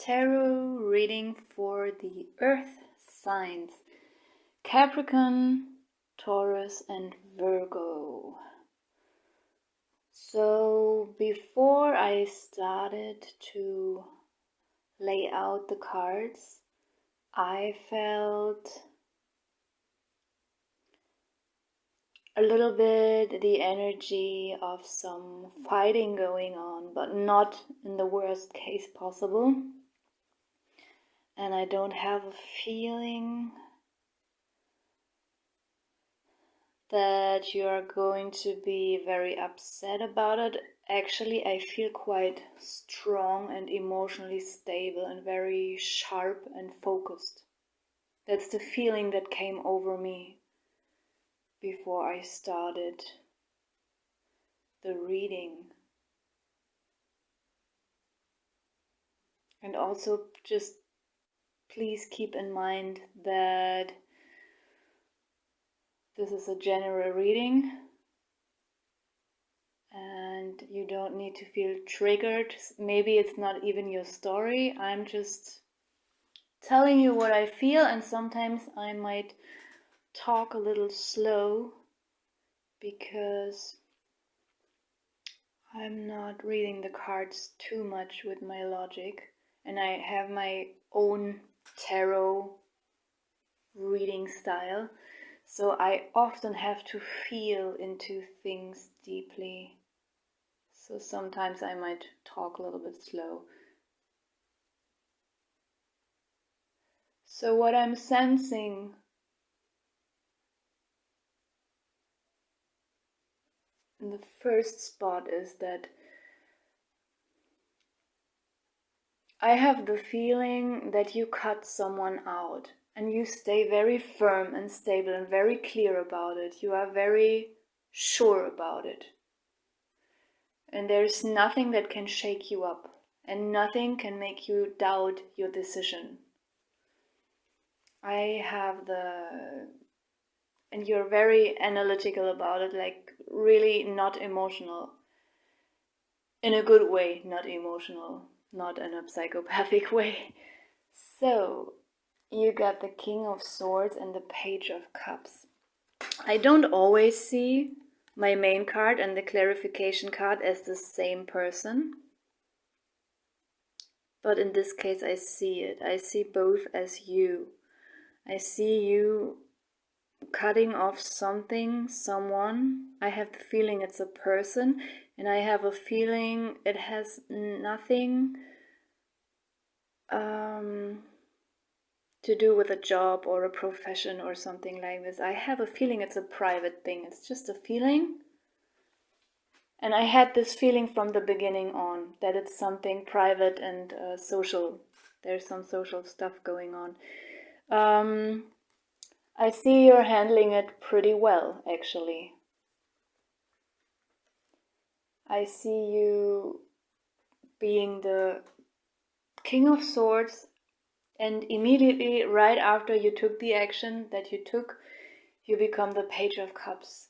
tarot reading for the earth signs, Capricorn, Taurus and Virgo. So before I started to lay out the cards, I felt a little bit the energy of some fighting going on, but not in the worst case possible. And I don't have a feeling that you are going to be very upset about it. Actually, I feel quite strong and emotionally stable and very sharp and focused. That's the feeling that came over me before I started the reading. And also just please keep in mind that this is a general reading and you don't need to feel triggered. Maybe it's not even your story. I'm just telling you what I feel, and sometimes I might talk a little slow because I'm not reading the cards too much with my logic, and I have my own tarot reading style, so I often have to feel into things deeply. So sometimes I might talk a little bit slow. So what I'm sensing in the first spot is that I have the feeling that you cut someone out and you stay very firm and stable and very clear about it. You are very sure about it. And there's nothing that can shake you up and nothing can make you doubt your decision. And you're very analytical about it, like really not emotional. In a good way, not emotional, not in a psychopathic way. So, you got the King of Swords and the Page of Cups. I don't always see my main card and the clarification card as the same person. But in this case I see it. I see both as you. I see you cutting off something, someone. I have the feeling it's a person, and I have a feeling it has nothing to do with a job or a profession or something like this. I have a feeling it's a private thing. It's just a feeling. And I had this feeling from the beginning on that it's something private and social. There's some social stuff going on. I see you're handling it pretty well, actually. I see you being the King of Swords, and immediately right after you took the action that you took, you become the Page of Cups.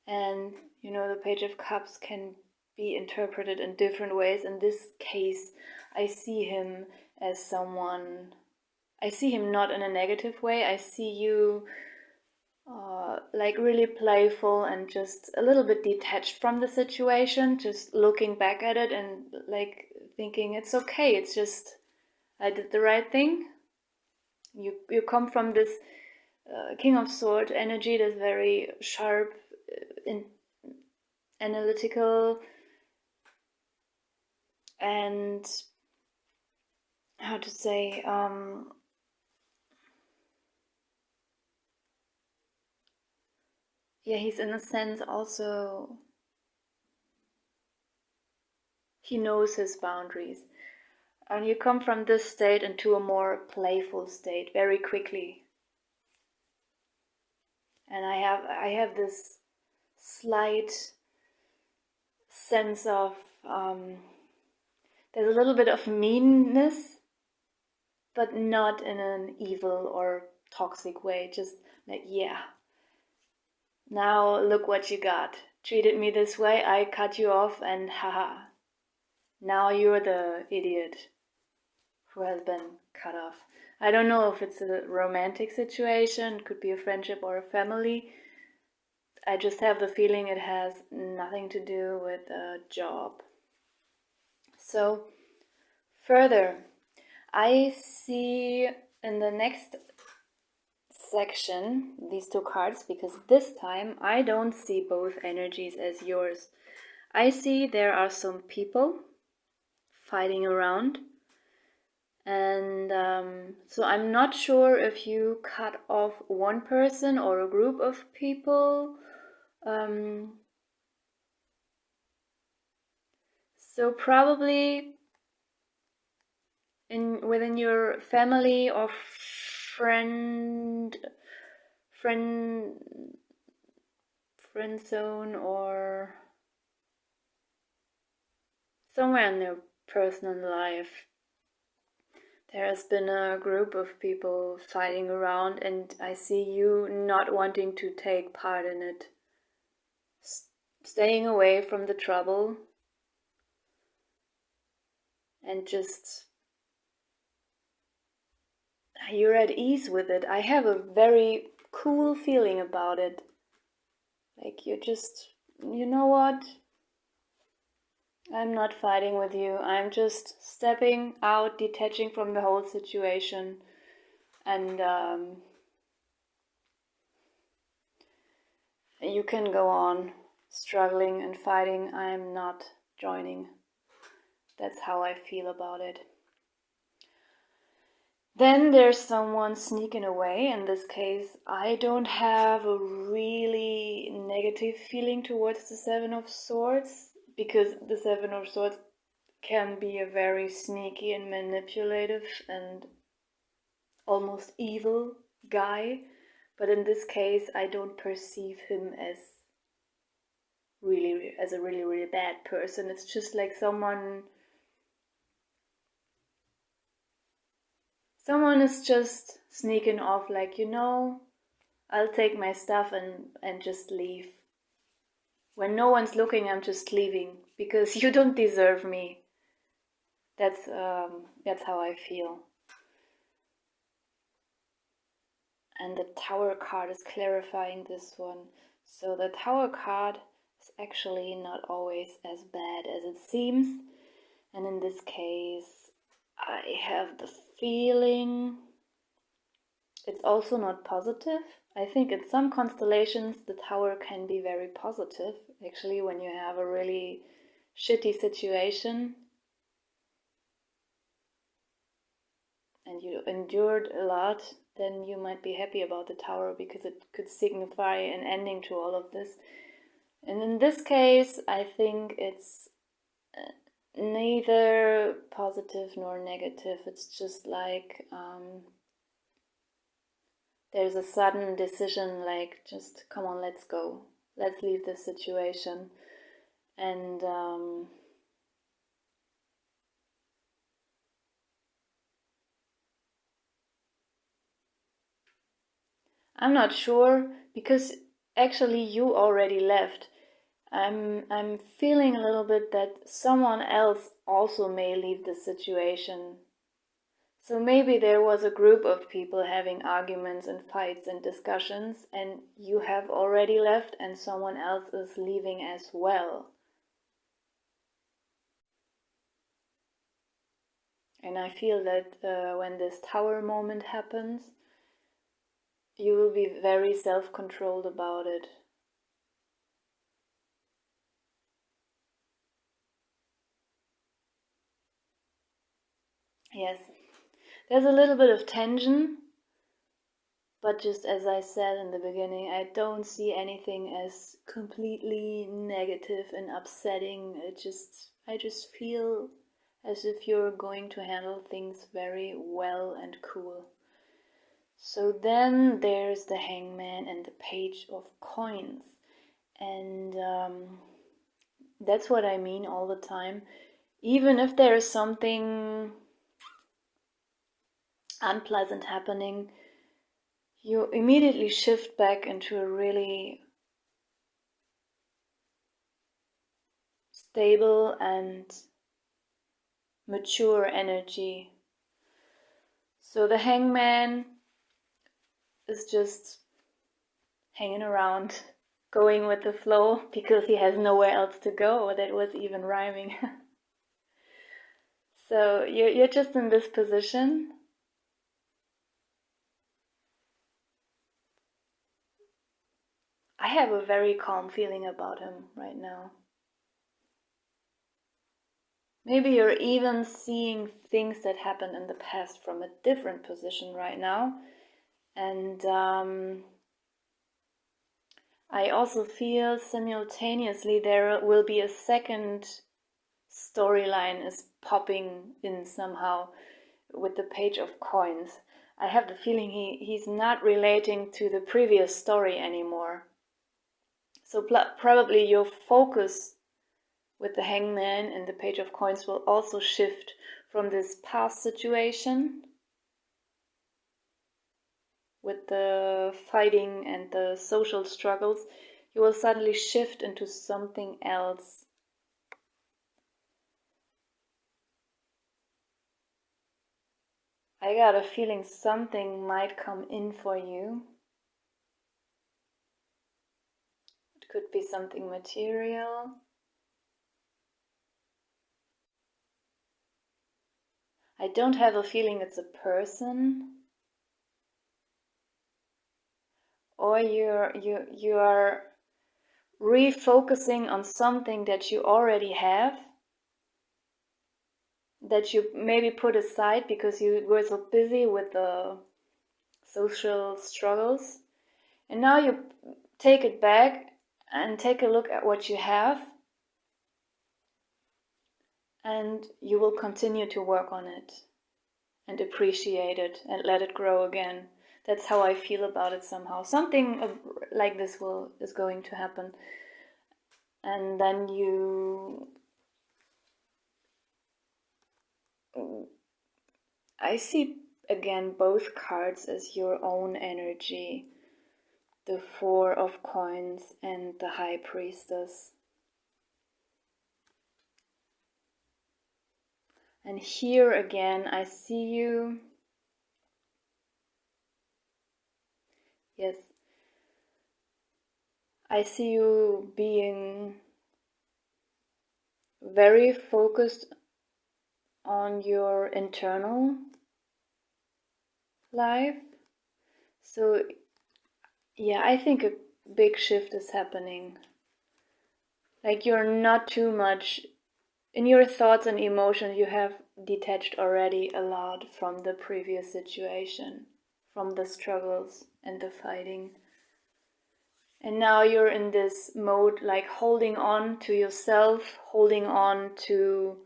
And you know, the Page of Cups can be interpreted in different ways. In this case, I see him as someone, I see him not in a negative way. I see you like really playful and just a little bit detached from the situation, just looking back at it and like thinking it's okay, it's just I did the right thing. You come from this King of Swords energy that's very sharp, analytical, and how to say, yeah, he's in a sense also, he knows his boundaries. And you come from this state into a more playful state very quickly. And I have this slight sense of, there's a little bit of meanness, but not in an evil or toxic way. Just like, yeah, now look what you got. Treated me this way, I cut you off, and haha, now you're the idiot. who has been cut off. I don't know if it's a romantic situation, it could be a friendship or a family. I just have the feeling it has nothing to do with a job. So, further, I see in the next section these two cards, because this time I don't see both energies as yours. I see there are some people fighting around, and so I'm not sure if you cut off one person or a group of people. So probably within your family or friend zone, or somewhere in your personal life, there has been a group of people fighting around, and I see you not wanting to take part in it, staying away from the trouble and just you're at ease with it. I have a very cool feeling about it. Like you just, you know what? I'm not fighting with you. I'm just stepping out, detaching from the whole situation. And you can go on struggling and fighting. I'm not joining. That's how I feel about it. Then there's someone sneaking away. In this case, I don't have a really negative feeling towards the Seven of Swords, because the Seven of Swords can be a very sneaky and manipulative and almost evil guy. But in this case, I don't perceive him as a really bad person. It's just like someone is just sneaking off, like, I'll take my stuff and just leave. When no one's looking, I'm just leaving because you don't deserve me. That's how I feel. And the Tower card is clarifying this one. So the Tower card is actually not always as bad as it seems. And in this case, I have the feeling it's also not positive. I think in some constellations the Tower can be very positive. Actually, when you have a really shitty situation and you endured a lot, then you might be happy about the Tower because it could signify an ending to all of this. And in this case, I think it's neither positive nor negative. It's just like there's a sudden decision, like, just come on, let's go. Let's leave this situation. And I'm not sure, because actually you already left. I'm feeling a little bit that someone else also may leave the situation. So maybe there was a group of people having arguments and fights and discussions, and you have already left and someone else is leaving as well. And I feel that when this Tower moment happens, you will be very self-controlled about it. Yes, there's a little bit of tension, but just as I said in the beginning, I don't see anything as completely negative and upsetting. I just feel as if you're going to handle things very well and cool. So then there's the Hangman and the Page of Coins. And that's what I mean all the time. Even if there is something unpleasant happening, you immediately shift back into a really stable and mature energy. So the hangman is just hanging around, going with the flow, because he has nowhere else to go. That was even rhyming. So you're just in this position. I have a very calm feeling about him right now. Maybe you're even seeing things that happened in the past from a different position right now. And I also feel simultaneously there will be a second storyline is popping in somehow with the Page of Coins. I have the feeling he's not relating to the previous story anymore. So probably your focus with the Hangman and the Page of Coins will also shift from this past situation with the fighting and the social struggles. You will suddenly shift into something else. I got a feeling something might come in for you. It could be something material. I don't have a feeling it's a person. Or you're refocusing on something that you already have, that you maybe put aside because you were so busy with the social struggles. And now you take it back and take a look at what you have, and you will continue to work on it and appreciate it and let it grow again. That's how I feel about it somehow. Something like this is going to happen. And then I see again both cards as your own energy. The Four of Coins and the High Priestess. And here again I see you. Yes. I see you being very focused on your internal life. So yeah, I think a big shift is happening. Like you're not too much in your thoughts and emotions. You have detached already a lot from the previous situation, from the struggles and the fighting. And now you're in this mode, like holding on to yourself, you're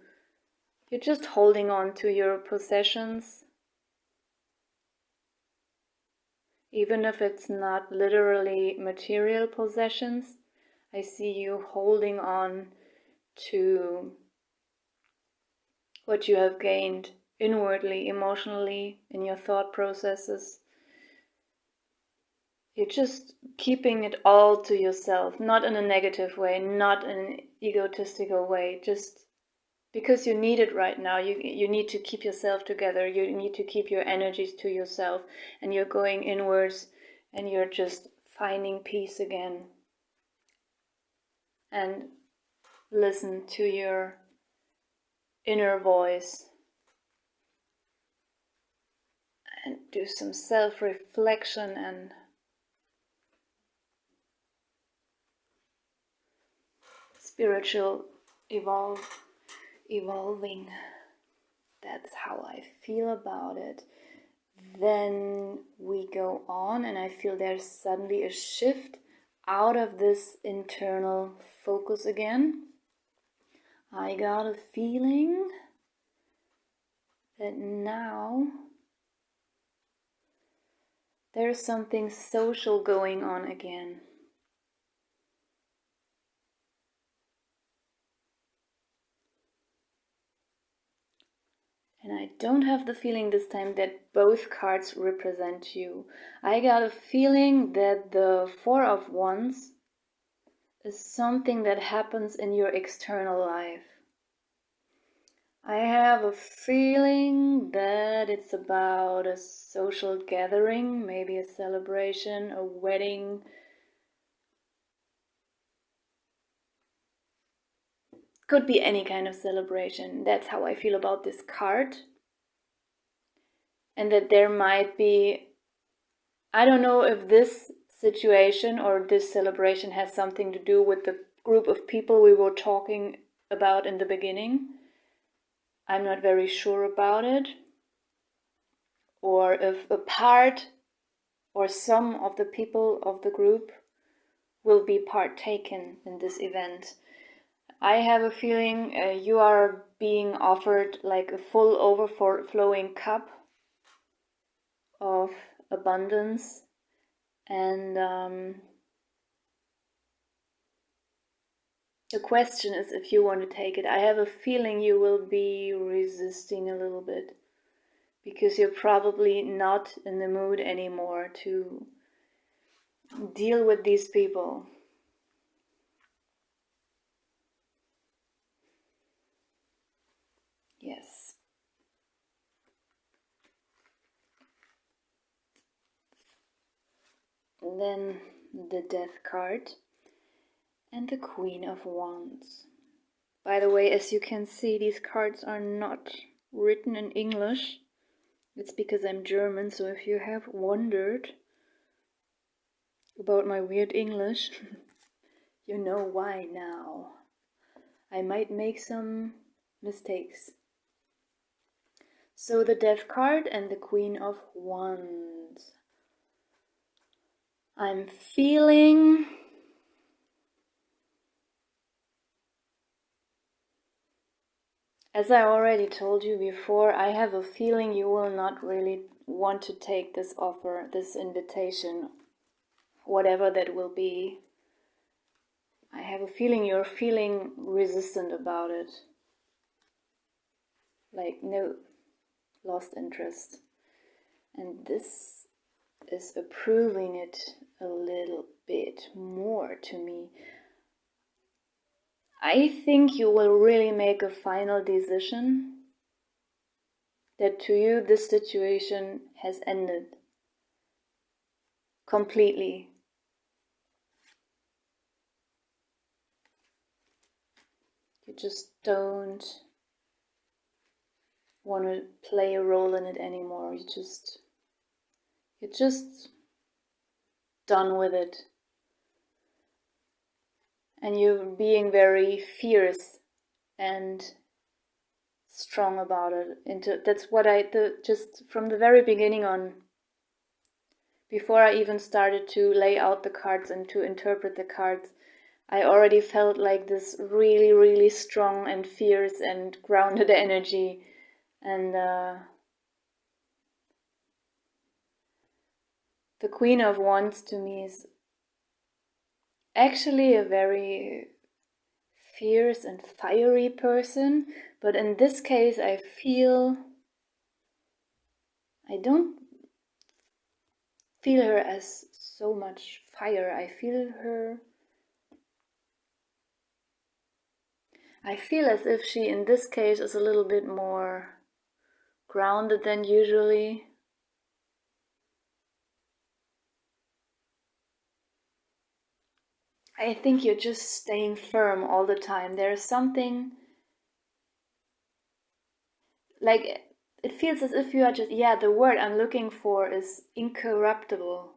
just holding on to your possessions. Even if it's not literally material possessions, I see you holding on to what you have gained inwardly, emotionally, in your thought processes. You're just keeping it all to yourself, not in a negative way, not in an egotistical way, just because you need it right now. You need to keep yourself together. You need to keep your energies to yourself, and you're going inwards and you're just finding peace again. And listen to your inner voice and do some self-reflection and spiritual evolving. That's how I feel about it. Then we go on, and I feel there's suddenly a shift out of this internal focus again. I got a feeling that now there's something social going on again. And I don't have the feeling this time that both cards represent you. I got a feeling that the Four of Wands is something that happens in your external life. I have a feeling that it's about a social gathering, maybe a celebration, a wedding. Could be any kind of celebration. That's how I feel about this card. And that there might be, I don't know if this situation or this celebration has something to do with the group of people we were talking about in the beginning. I'm not very sure about it. Or if a part or some of the people of the group will be partaken in this event. I have a feeling you are being offered like a full overflowing cup of abundance, and the question is if you want to take it. I have a feeling you will be resisting a little bit because you're probably not in the mood anymore to deal with these people. Yes. And then the Death card and the Queen of Wands. By the way, as you can see, these cards are not written in English. It's because I'm German, so if you have wondered about my weird English, you know why now. I might make some mistakes. So the Death card and the Queen of Wands. I'm feeling as I already told you before, I have a feeling you will not really want to take this offer, this invitation, whatever that will be. I have a feeling you're feeling resistant about it. Like, no, lost interest. And this is approving it a little bit more to me. I think you will really make a final decision that to you this situation has ended completely. You just don't want to play a role in it anymore. You're just done with it. And you're being very fierce and strong about it. That's what just from the very beginning on, before I even started to lay out the cards and to interpret the cards, I already felt like this really, really strong and fierce and grounded energy. And the Queen of Wands to me is actually a very fierce and fiery person, but in this case I don't feel her as so much fire. I feel as if she in this case is a little bit more grounded than usually. I think you're just staying firm all the time. There's something like, it feels as if you are just, the word I'm looking for is incorruptible.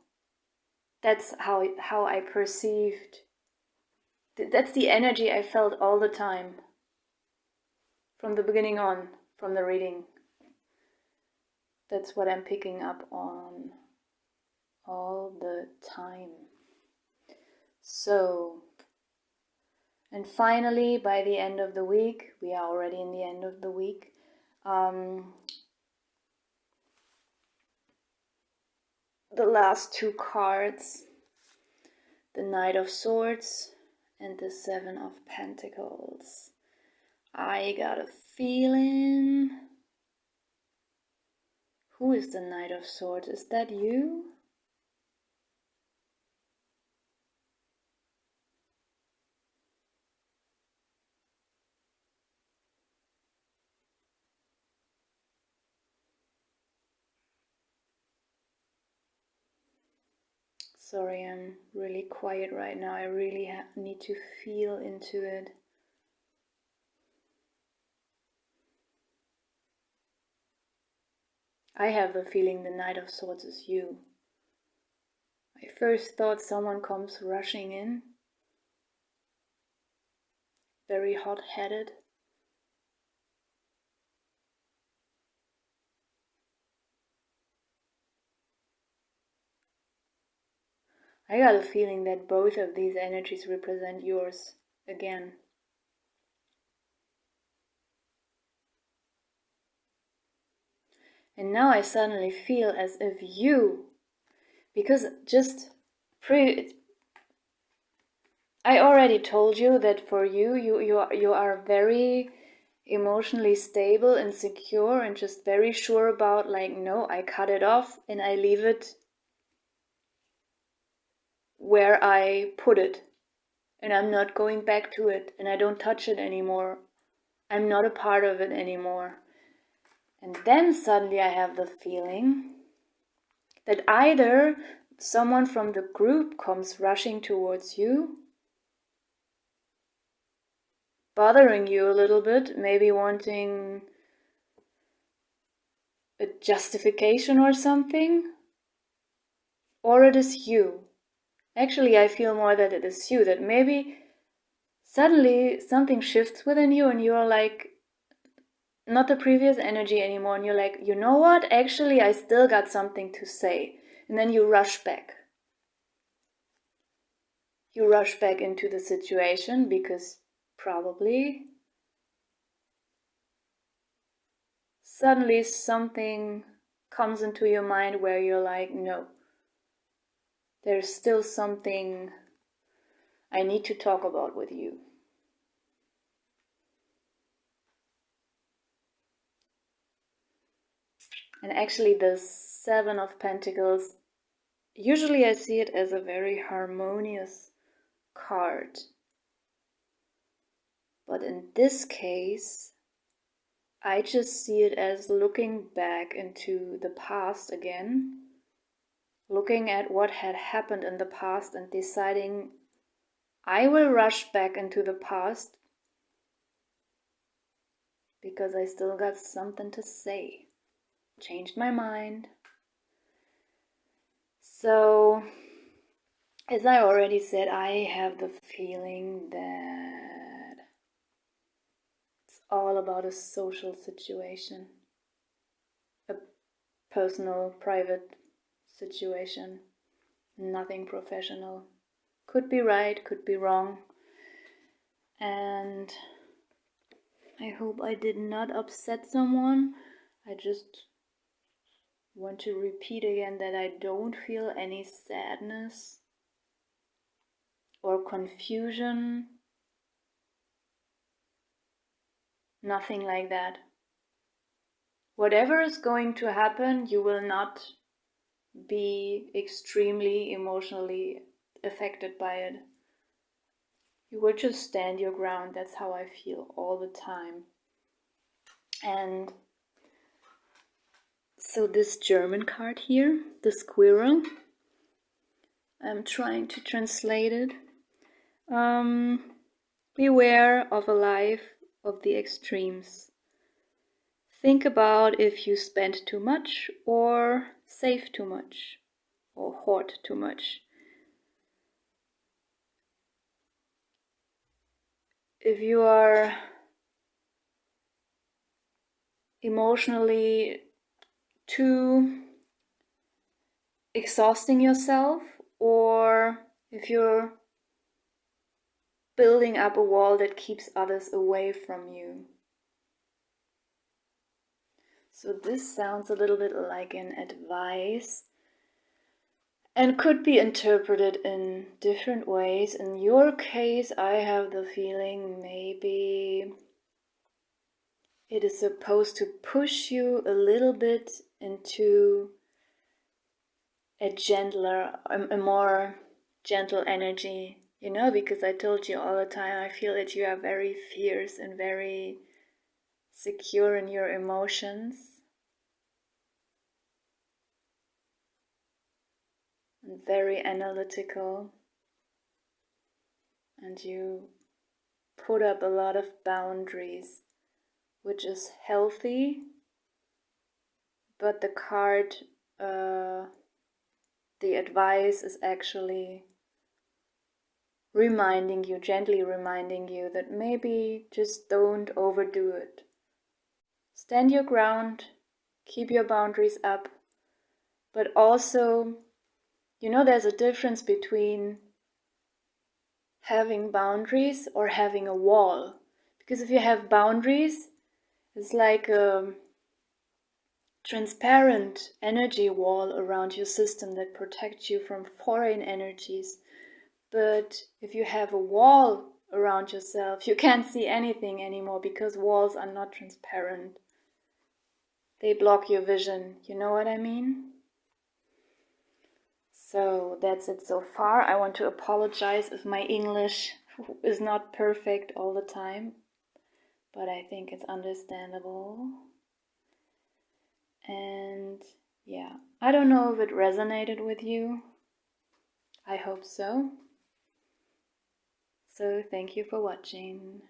That's how I perceived. That's the energy I felt all the time. From the beginning on, from the reading. That's what I'm picking up on all the time. So, and finally, by the end of the week, we are already in the end of the week, the last two cards, the Knight of Swords and the Seven of Pentacles. I got a feeling. Who is the Knight of Swords? Is that you? Sorry, I'm really quiet right now. I really need to feel into it. I have the feeling the Knight of Swords is you. I first thought someone comes rushing in, very hot-headed. I got a feeling that both of these energies represent yours again. And now I suddenly feel as if you, because I already told you that for you are very emotionally stable and secure and just very sure about, like, no, I cut it off and I leave it where I put it, and I'm not going back to it, and I don't touch it anymore. I'm not a part of it anymore. And then suddenly I have the feeling that either someone from the group comes rushing towards you, bothering you a little bit, maybe wanting a justification or something, or it is you. Actually, I feel more that it is you, that maybe suddenly something shifts within you and you're like, not the previous energy anymore, and you're like, you know what, actually I still got something to say. And then you rush back. You rush back into the situation because probably suddenly something comes into your mind where you're like, no, there's still something I need to talk about with you. And actually the Seven of Pentacles, usually I see it as a very harmonious card. But in this case, I just see it as looking back into the past again, looking at what had happened in the past and deciding I will rush back into the past because I still got something to say. Changed my mind. So, as I already said, I have the feeling that it's all about a social situation, a personal, private situation, nothing professional. Could be right, could be wrong. And I hope I did not upset someone. I just want to repeat again that I don't feel any sadness or confusion. Nothing like that. Whatever is going to happen, you will not be extremely emotionally affected by it. You will just stand your ground. That's how I feel all the time. And so this German card here, the squirrel, I'm trying to translate it. Beware of a life of the extremes. Think about if you spend too much or save too much or hoard too much. If you are emotionally too exhausting yourself, or if you're building up a wall that keeps others away from you. So this sounds a little bit like an advice and could be interpreted in different ways. In your case, I have the feeling maybe it is supposed to push you a little bit into a more gentle energy, you know, because I told you all the time, I feel that you are very fierce and very secure in your emotions. and very analytical, and you put up a lot of boundaries, which is healthy, but the card, the advice is actually gently reminding you that maybe just don't overdo it. Stand your ground, keep your boundaries up, but also, there's a difference between having boundaries or having a wall. Because if you have boundaries, it's like a transparent energy wall around your system that protects you from foreign energies. But if you have a wall around yourself, you can't see anything anymore because walls are not transparent. They block your vision. You know what I mean? So that's it so far. I want to apologize if my English is not perfect all the time, but I think it's understandable. And yeah, I don't know if it resonated with you. I hope so. So thank you for watching.